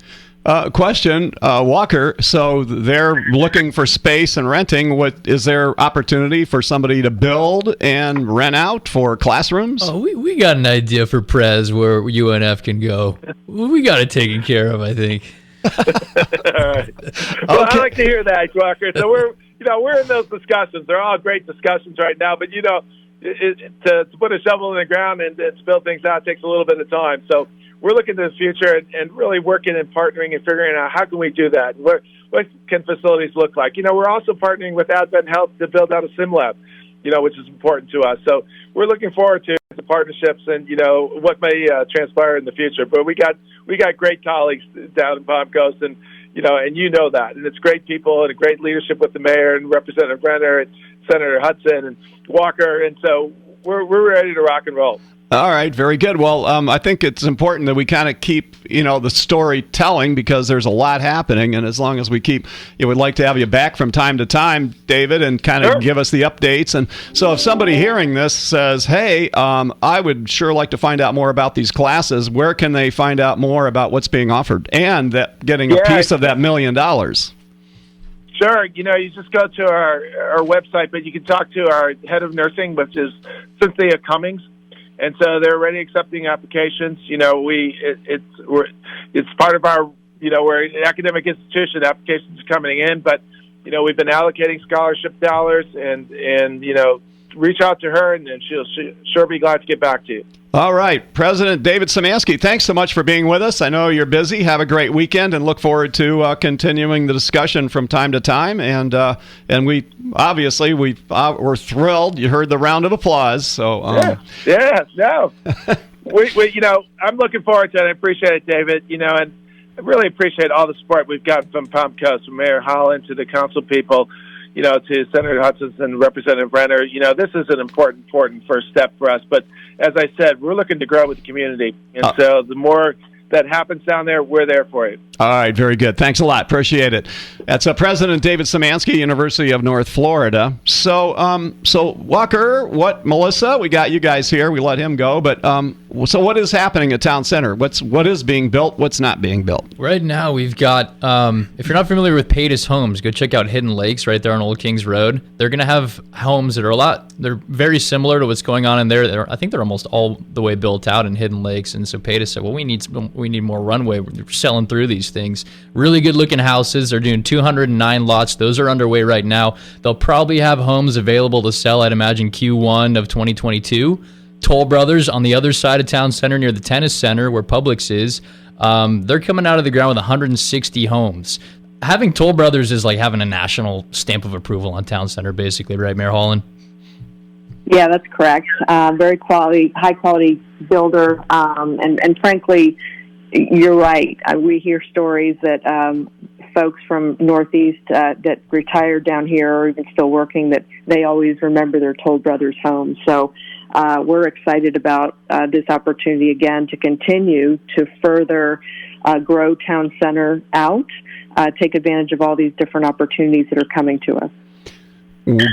Question, Walker. So they're looking for space and renting. Is there opportunity for somebody to build and rent out for classrooms? Oh, we got an idea for Prez where UNF can go. We got it taken care of, I think. All right. Well, I like to hear that, Walker. So we're in those discussions. They're all great discussions right now, but to put a shovel in the ground and to build things out takes a little bit of time. So we're looking to the future and really working and partnering and figuring out how can we do that. What can facilities look like? We're also partnering with Advent Health to build out a sim lab, which is important to us. So we're looking forward to the partnerships and what may transpire in the future. But we got great colleagues down in Palm Coast, and that, and it's great people and a great leadership with the mayor and Representative Brenner and Senator Hudson and Walker, and so we're ready to rock and roll. All right, very good. Well, I think it's important that we kind of keep, the story telling because there's a lot happening, and as long as we keep, we'd like to have you back from time to time, David, and kind of give us the updates. And so if somebody hearing this says, hey, I would sure like to find out more about these classes, where can they find out more about what's being offered and getting a piece of that $1 million? Sure. You just go to our website, but you can talk to our head of nursing, which is Cynthia Cummings. And so they're already accepting applications. It's part of our, we're an academic institution, applications are coming in, but, we've been allocating scholarship dollars and reach out to her and she'll sure be glad to get back to you. All right. President David Szymanski, thanks so much for being with us. I know you're busy. Have a great weekend and look forward to continuing the discussion from time to time. And we obviously we're thrilled. You heard the round of applause. So I'm looking forward to it. I appreciate it, David. And I really appreciate all the support we've gotten from Palm Coast, from Mayor Holland to the council people, to Senator Hudson and Representative Brenner. This is an important first step for us. But as I said, we're looking to grow with the community. And so the more that happens down there, we're there for you. All right, very good. Thanks a lot. Appreciate it. That's President David Szymanski, University of North Florida. So Walker, Melissa, we got you guys here. We let him go. But so what is happening at Town Center? What is being built? What's not being built? Right now, we've got, if you're not familiar with Paytas Homes, go check out Hidden Lakes right there on Old Kings Road. They're going to have homes that they're very similar to what's going on in there. I think they're almost all the way built out in Hidden Lakes. And so Paytas said, well, we need more runway. We're selling through these things. Really good looking houses. They're doing 209 lots. Those are underway right now. They'll probably have homes available to sell, I'd imagine, Q1 of 2022. Toll Brothers on the other side of Town Center near the tennis center where Publix is, they're coming out of the ground with 160 homes. Having Toll Brothers is like having a national stamp of approval on Town Center, basically, right, Mayor Holland? Yeah, that's correct. Very high quality builder, and frankly, you're right. We hear stories that folks from Northeast that retired down here or even still working, that they always remember their Toll Brothers homes. So we're excited about this opportunity again to continue to further grow Town Center out, take advantage of all these different opportunities that are coming to us.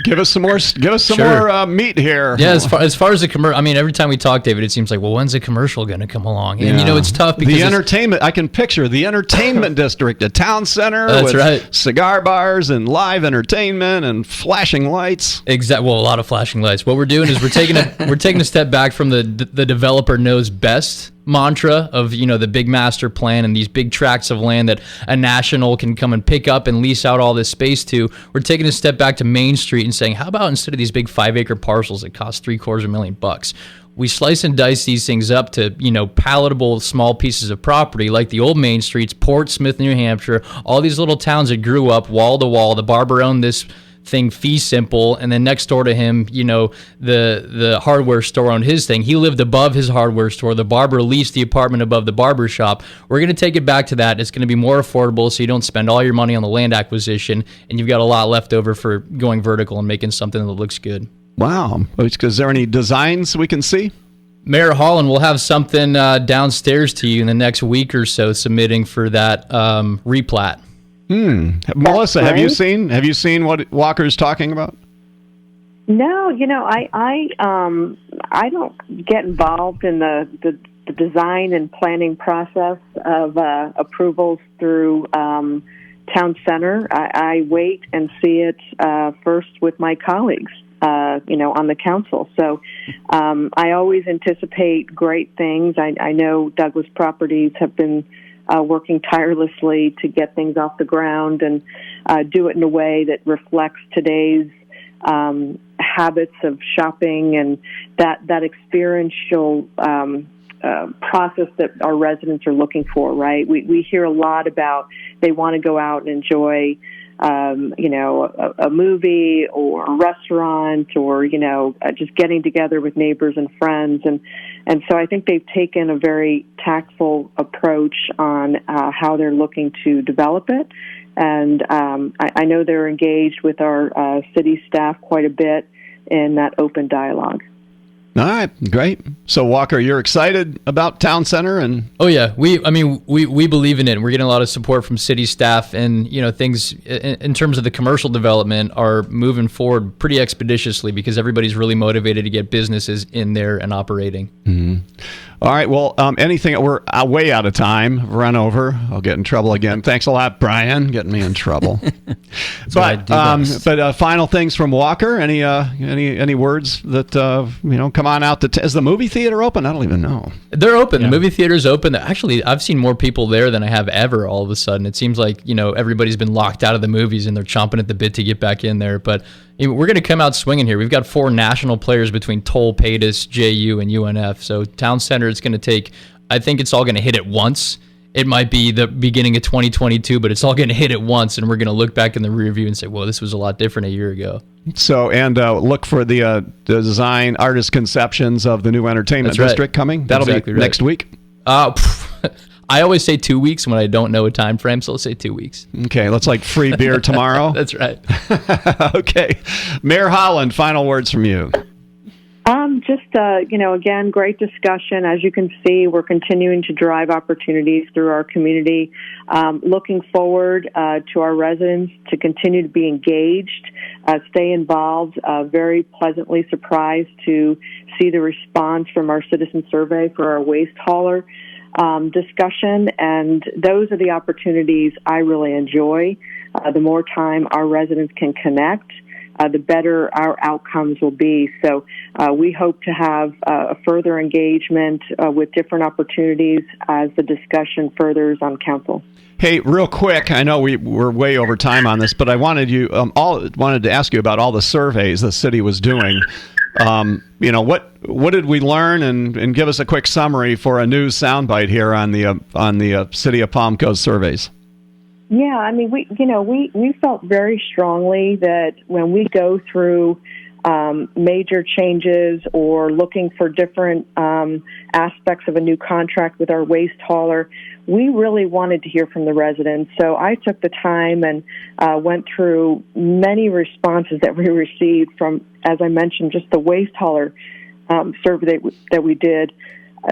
Give us some more meat here. Yeah, as far as the commercial, I mean, every time we talk, David, it seems like, well, when's the commercial going to come along? And it's tough because the entertainment. I can picture the entertainment district at Town Center. That's with right. Cigar bars and live entertainment and flashing lights. Exactly. Well, a lot of flashing lights. What we're doing is we're taking a step back from the developer knows best mantra of, the big master plan and these big tracts of land that a national can come and pick up and lease out all this space to. We're taking a step back to Main Street and saying, how about instead of these big 5-acre parcels that cost $750,000, we slice and dice these things up to, palatable small pieces of property like the old Main Streets, Portsmouth, New Hampshire, all these little towns that grew up wall to wall. The barber owned this thing fee simple, and then next door to him, the hardware store owned his thing. He lived above his hardware store. The barber leased the apartment above the barber shop. We're going to take it back to that. It's going to be more affordable, so you don't spend all your money on the land acquisition, and you've got a lot left over for going vertical and making something that looks good. Wow. Is there any designs we can see? Mayor Holland will have something downstairs to you in the next week or so, submitting for that replat. Melissa, have you seen what Walker's talking about? No, I don't get involved in the design and planning process of approvals through town center. I wait and see it first with my colleagues, on the council. So I always anticipate great things. I know Douglas Properties have been working tirelessly to get things off the ground and do it in a way that reflects today's habits of shopping and that experiential process that our residents are looking for, right? We hear a lot about they want to go out and enjoy a movie or a restaurant or, just getting together with neighbors and friends. And so I think they've taken a very tactful approach on how they're looking to develop it. And I know they're engaged with our city staff quite a bit in that open dialogue. All right, great. So Walker, you're excited about Town Center and oh yeah, we believe in it. We're getting a lot of support from city staff, and things in terms of the commercial development are moving forward pretty expeditiously because everybody's really motivated to get businesses in there and operating. Mm-hmm. All right, well, we're way out of time. Run over. I'll get in trouble again. Thanks a lot, Brian, getting me in trouble. But final things from Walker. Any words that come on out to is the movie theater open? I don't even know. They're open. Yeah. The movie theater's open. Actually, I've seen more people there than I have ever. All of a sudden, it seems like everybody's been locked out of the movies and they're chomping at the bit to get back in there. But we're going to come out swinging here. We've got 4 national players between Toll, Paytas, JU, and UNF. So Town Center, it's going to take, I think it's all going to hit at once. It might be the beginning of 2022, but it's all going to hit at once, and we're going to look back in the rear view and say, well, this was a lot different a year ago. So, and look for the design artist conceptions of the new entertainment district coming. That'll be next week. I always say 2 weeks when I don't know a time frame, so let's say 2 weeks. Okay, let's free beer tomorrow. That's right. Okay. Mayor Holland, final words from you. Again, great discussion. As you can see, we're continuing to drive opportunities through our community. Looking forward to our residents to continue to be engaged, stay involved. Very pleasantly surprised to see the response from our citizen survey for our waste hauler discussion, and those are the opportunities I really enjoy. The more time our residents can connect, the better our outcomes will be. So we hope to have a further engagement with different opportunities as the discussion furthers on council. Hey, real quick, I know we're way over time on this, but I wanted to ask you about all the surveys the city was doing. What did we learn, and give us a quick summary for a news soundbite here on the City of Palm Coast surveys. Yeah, I mean, we felt very strongly that when we go through major changes or looking for different aspects of a new contract with our waste hauler, we really wanted to hear from the residents. So I took the time and went through many responses that we received from, as I mentioned, just the waste hauler survey that we did.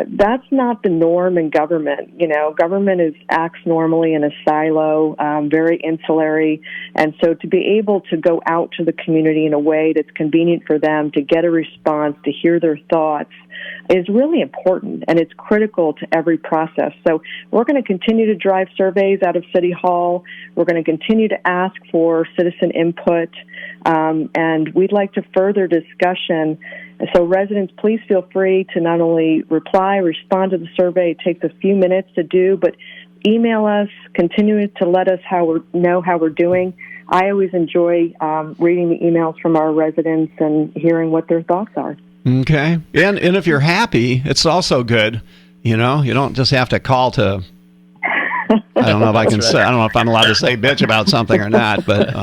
That's not the norm in government. Government acts normally in a silo, very insulary. And so to be able to go out to the community in a way that's convenient for them, to get a response, to hear their thoughts, is really important, and it's critical to every process. So we're going to continue to drive surveys out of City Hall. We're going to continue to ask for citizen input, and we'd like to further discussion. So residents, please feel free to not only respond to the survey. It takes a few minutes to do, but email us, continue to let us know how we're doing. I always enjoy reading the emails from our residents and hearing what their thoughts are. Okay. And if you're happy, it's also good. You don't just have to call to, I don't know if I can say, I don't know if I'm allowed to say bitch about something or not, but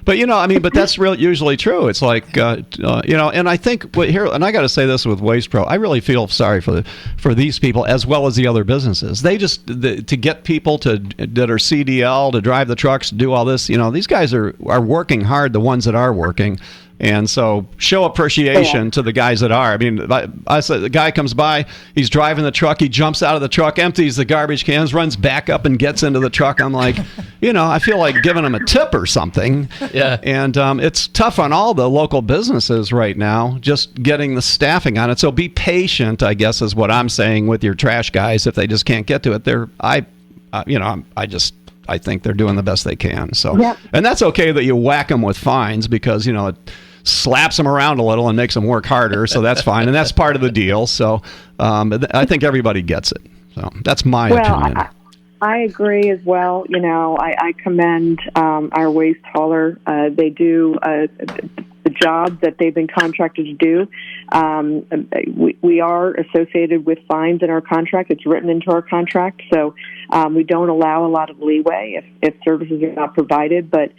but that's usually true. It's like, and I think here, and I got to say this with Waste Pro, I really feel sorry for these people as well as the other businesses. They to get people that are CDL to drive the trucks, to do all this, these guys are working hard, the ones that are working. And so show appreciation to the guys that are. I mean, I said the guy comes by, he's driving the truck, he jumps out of the truck, empties the garbage cans, runs back up and gets into the truck. I'm like, I feel like giving him a tip or something. Yeah. And it's tough on all the local businesses right now, just getting the staffing on it. So be patient, I guess, is what I'm saying with your trash guys. If they just can't get to it, I think they're doing the best they can. So, And that's okay that you whack them with fines because, it slaps them around a little and makes them work harder. So that's fine. And that's part of the deal. So I think everybody gets it. So that's my opinion. I agree as well. I commend our waste hauler. They do the job that they've been contracted to do. We are associated with fines in our contract. It's written into our contract. So we don't allow a lot of leeway if services are not provided. But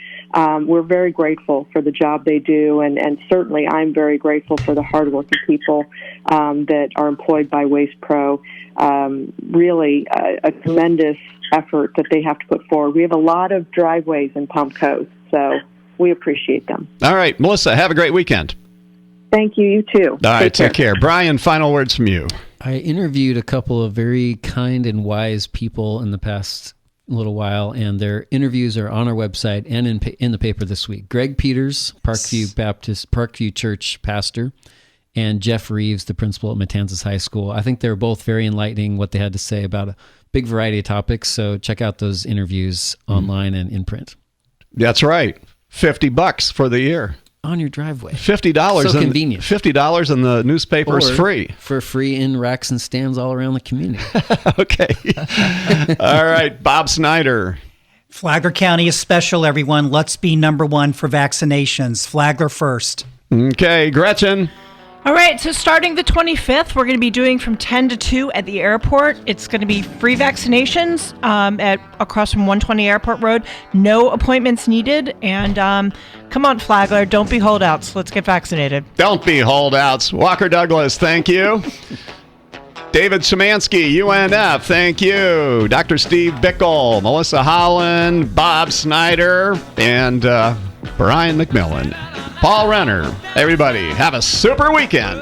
we're very grateful for the job they do. And certainly I'm very grateful for the hardworking people that are employed by Waste Pro. Really a tremendous effort that they have to put forward. We have a lot of driveways in Palm Coast, so we appreciate them. All right, Melissa, have a great weekend. Thank you. You too. All right, take care. Brian, final words from you. I interviewed a couple of very kind and wise people in the past little while, and their interviews are on our website and in the paper this week. Greg Peters, Parkview Church pastor, and Jeff Reeves, the principal at Matanzas High School. I think they were both very enlightening, what they had to say about a big variety of topics. So check out those interviews online and in print. That's right. $50 for the year. On your driveway. $50. So convenient. $50 and the newspaper is free. For free in racks and stands all around the community. Okay. All right. Bob Snyder. Flagler County is special, everyone. Let's be number one for vaccinations. Flagler first. Okay. Gretchen. All right, so starting the 25th, we're going to be doing from 10 to 2 at the airport. It's going to be free vaccinations across from 120 Airport Road. No appointments needed. And come on, Flagler, don't be holdouts. Let's get vaccinated. Don't be holdouts. Walker Douglas, thank you. David Szymanski, UNF, thank you. Dr. Steve Bickle, Melissa Holland, Bob Snyder, and Brian McMillan. Paul Renner. Everybody, have a super weekend.